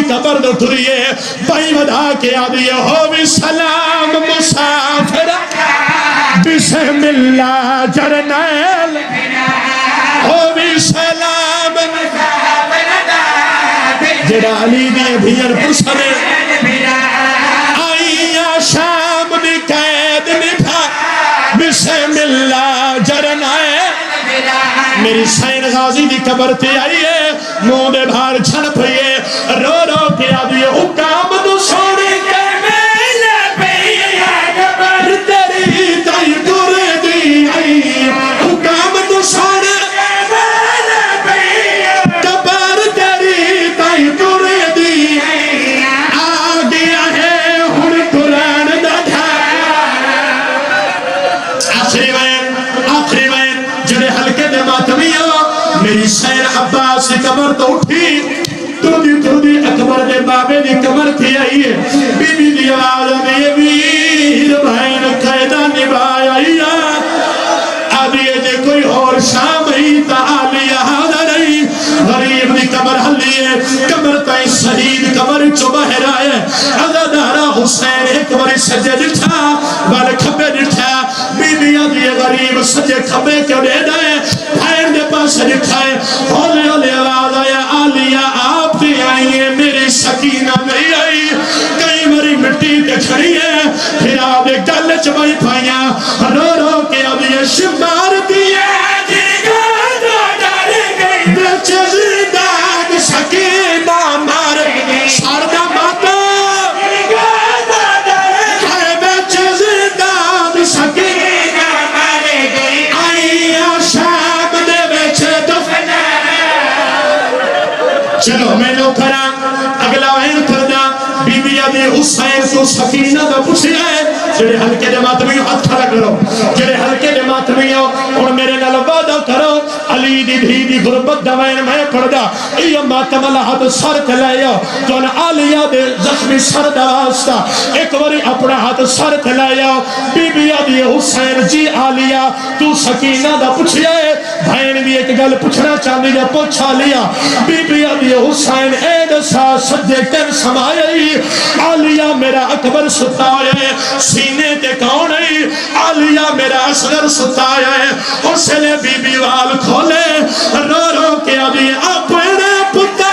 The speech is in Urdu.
قبر دو ٹریے بھائی ودا کے آدھیے ہو بھی سلام مسافر بسم اللہ جرنیل ہو بھی سلام جڑا علی دیے بھیر پسنے آئیاں شام دی قید نبھا بسم اللہ جرنیل میری سین غازی دی قبر تے آئیے منہ دے بھار چھن پئیے رو رو کے آدھیے حکام دو سونے کے میلے پئیے قبر تیری تائی دور دی آئی حکام دو سونے کے میلے پئیے قبر تیری تائی دور دی آ گیا ہے ہن قرآن دا آخری وین جڑے حلقے دے ماتمیوں میری سین عباس کی قبر تو اٹھی تو دی اکبر دے بابے دی قبر تھی آئیے بی بی دی آواز میں ویر بہن قیدہ نبھائی آئیے آدھیے جے کوئی اور شام ہی تا آلیا حاضر نہیں غریب دی قبر حلیے قبر تائیں شہید قبر چو بہر آئے عزادارہ حسین ایک باری سجے جٹھا والے کھبے جٹھا بی بی آدھیے غریب سجے کھبے کیوں دے دائے بھائر دے پاس جٹھائے ہولے ہولے آواز آیا آلیا آپ دی آئیے میری سکینہ نہیں آئی کئی باری مٹی تے کھڑی ہے پھر آدھے گل چبائی پھائیاں رو رو کے آدھیے شمار دیئے زندان سکینہ مار ساردہ ماتا ہے بچ زندان سکینہ مار آئیہ شام دے بچ دفنہ چلو میں لو کرا اگلا وین کردہ بی بی آدھی حسین کو سکینہ دا پوچھے آئے جڑے ہلکے دے ماتمیوں ہاتھ کھڑا کرو جڑے ہلکے دے ماتمیوں اور میرے نال وعدہ کرو علی دی دھی دی غربت دوائن میں پڑھدا ایو ماتم لحد سر تلائیو تو آلیا دے زخمی سر دواستا ایک وری اپنا ہاتھ سر تلائیو بی بی آدھی حسین جی آلیا تو سکینہ دا پوچھے بھائن بھی ایک گل پوچھنا چاندی جا پوچھا لیا بی بی آدھی حسین اید سا سجے کر سمائی آلیا میرا اکبر ستایا سینے تے کون ہے آلیا میرا اصغر ستایا ہے اس نے بی بی وال کھولے رو رو کے آدھی اپنے پتہ